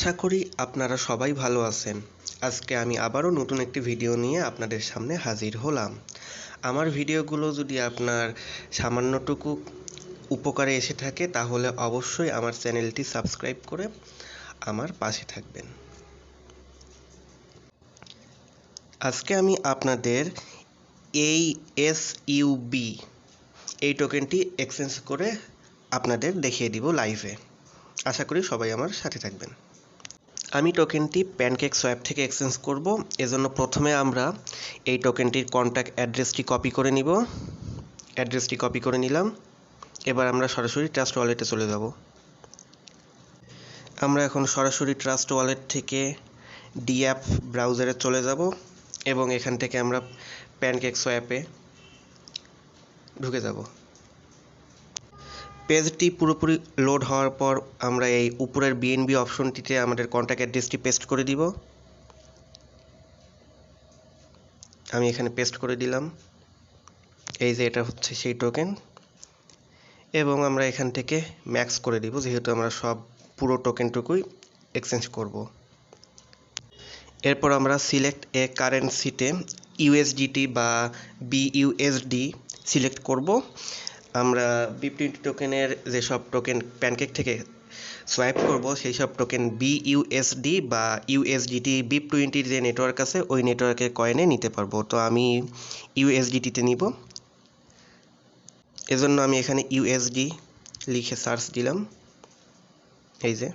আশা করি আপনারা সবাই ভালো আছেন। আজকে আমি আবারও নতুন একটি ভিডিও নিয়ে আপনাদের সামনে হাজির হলাম। আমার ভিডিওগুলো যদি আপনার সামান্যটুকু উপকারে এসে থাকে তাহলে অবশ্যই আমার চ্যানেলটি সাবস্ক্রাইব করে আমার পাশে থাকবেন। আজকে আমি আপনাদের এই PancakeSwap এই টোকেনটি এক্সচেঞ্জ করে আপনাদের দেখিয়ে দিব লাইভে। আশা করি সবাই আমার সাথে থাকবেন। আমি টোকেনটি PancakeSwap থেকে এক্সচেঞ্জ করব। এজন্য প্রথমে আমরা এই টোকেনটির কন্ট্যাক্ট অ্যাড্রেসটি কপি করে নিব। অ্যাড্রেসটি কপি করে নিলাম। এবার আমরা সরাসরি ট্রাস্ট ওয়ালেটে চলে যাব। আমরা এখন সরাসরি ট্রাস্ট ওয়ালেট থেকে অ্যাপ ব্রাউজারে চলে যাব এবং এখান থেকে আমরা PancakeSwap-এ ঢুকে যাব। পেজটি পুরোপুরি লোড হওয়ার পর আমরা এই উপরের BNB অপশনটিতে আমাদের কন্ট্যাক্ট অ্যাড্রেসটি পেস্ট করে দিব। আমি এখানে পেস্ট করে দিলাম। এই যে এটা হচ্ছে সেই টোকেন এবং আমরা এখান থেকে ম্যাক্স করে দিব, যেহেতু আমরা সব পুরো টোকেনটুকুই এক্সচেঞ্জ করব। এরপর আমরা সিলেক্ট এ কারেন্সিতে USDT বা BUSD সিলেক্ট করব। আমরা Bep20 টোকেনের যেসব টোকেন প্যানকেক থেকে সোয়াইপ করব সেই সব টোকেন BUSD বা USDT Bep20-র যে নেটওয়ার্ক আছে ওই নেটওয়ার্কের কয়েনে নিতে পারবো। তো আমি USDT-তে নিব। এজন্য আমি এখানে USD লিখে সার্চ দিলাম। এই যে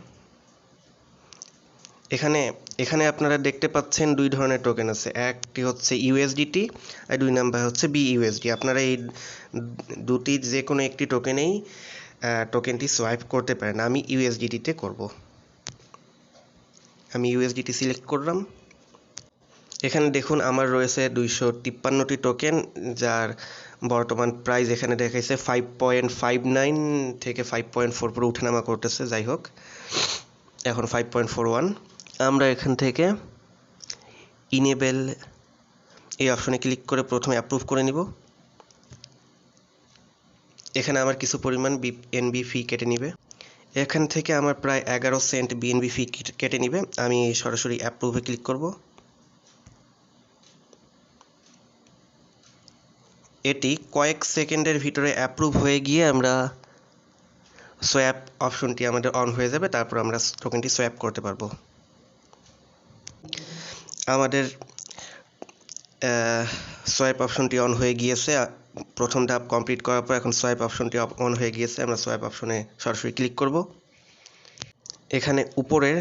এখানে আপনারা দেখতে পাচ্ছেন দুই ধরনের টোকেন আছে। একটি হচ্ছে USDT আর দুই নাম্বার হচ্ছে BUSD। আপনারা এই দুটির যে কোনো একটি টোকেনেই টোকেনটি সোয়াইপ করতে পারেন। আমি USDT-তে করব। আমি USDT সিলেক্ট করলাম। এখানে দেখুন আমার রয়েছে 253টি টোকেন, যার বর্তমান প্রাইস এখানে দেখাইছে 5.59 থেকে 5.4 পুরো উঠানামা করতেছে। যাই হোক, এখন 5.41। আমরা এখান থেকে ইনেবল এই অপশনে ক্লিক করে প্রথমে অ্যাপ্রুভ করে নিব। এখানে আমার কিছু পরিমাণ BNB ফি কেটে নিবে। এখান থেকে আমার প্রায় 11 সেন্ট BNB ফি কেটে নিবে। আমি সরাসরি অ্যাপ্রুভে ক্লিক করব। এটি কয়েক সেকেন্ডের ভিতরে অ্যাপ্রুভ হয়ে গিয়ে আমরা সোয়াপ অপশনটি আমাদের অন হয়ে যাবে। তারপর আমরা টোকেনটি সোয়াপ করতে পারবো। আমাদের সোয়াইপ অপশনটি অন হয়ে গিয়েছে। প্রথম ধাপ কমপ্লিট করার পর এখন সোয়াইপ অপশনটি অন হয়ে গিয়েছে। আমরা সোয়াইপ অপশনে সরাসরি ক্লিক করব। এখানে উপরের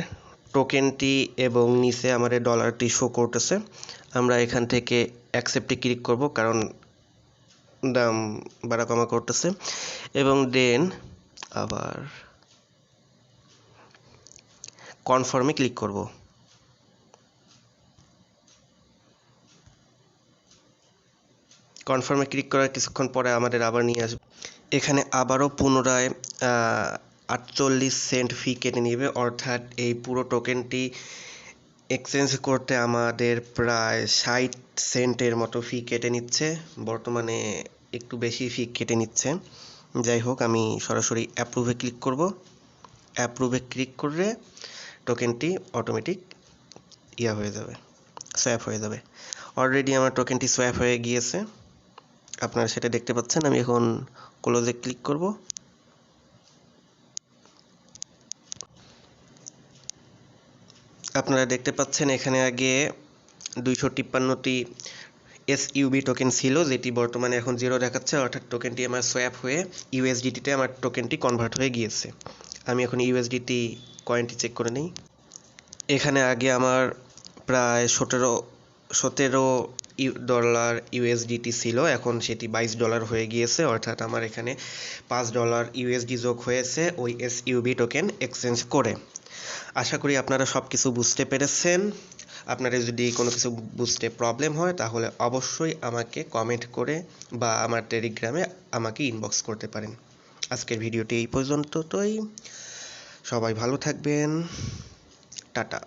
টোকেনটি এবং নিচে আমাদের ডলারটি শো করতেছে। আমরা এখান থেকে অ্যাকসেপ্টে ক্লিক করব, কারণ দাম বাড়া কমা করতেছে, এবং দেন আবার কনফার্মে ক্লিক করব। কনফার্মে ক্লিক করার কিছুক্ষণ পরে আমাদের আবার নিয়ে আসবে। এখানে আবারও পুনরায় 48 সেন্ট ফি কেটে নেবে, অর্থাৎ এই পুরো টোকেনটি এক্সচেঞ্জ করতে আমাদের প্রায় 60 সেন্টের মতো ফি কেটে নিচ্ছে। বর্তমানে একটু বেশি ফি কেটে নিচ্ছে। যাই হোক, আমি সরাসরি অ্যাপ্রুভে ক্লিক করব। অ্যাপ্রুভে ক্লিক করলে টোকেনটি অটোমেটিক হয়ে যাবে, সোয়াপ হয়ে যাবে। অলরেডি আমার টোকেনটি সোয়াপ হয়ে গিয়েছে, আপনারা সেটা দেখতে পাচ্ছেন। আমি এখন ক্লোজে ক্লিক করব। আপনারা দেখতে পাচ্ছেন এখানে আগে 253টি SUB টোকেন ছিল, যেটি বর্তমানে এখন 0 দেখাচ্ছে, অর্থাৎ টোকেনটি আমার সোয়াপ হয়ে USDT-তে আমার টোকেনটি কনভার্ট হয়ে গিয়েছে। আমি এখন USDT কয়েনটি চেক করে নিই। এখানে আগে আমার প্রায় 17 ডলার USDT ছিল, এখন সেটি $22 হয়ে গিয়েছে, অর্থাৎ আমার এখানে $5 USD যোগ হয়েছে ওই SUB টোকেন এক্সচেঞ্জ করে। আশা করি আপনারা সব কিছু বুঝতে পেরেছেন। আপনারা যদি কোনো কিছু বুঝতে প্রবলেম হয় তাহলে অবশ্যই আমাকে কমেন্ট করে বা আমার টেলিগ্রামে আমাকে ইনবক্স করতে পারেন। আজকের ভিডিওটি এই পর্যন্তই। সবাই ভালো থাকবেন। টাটা।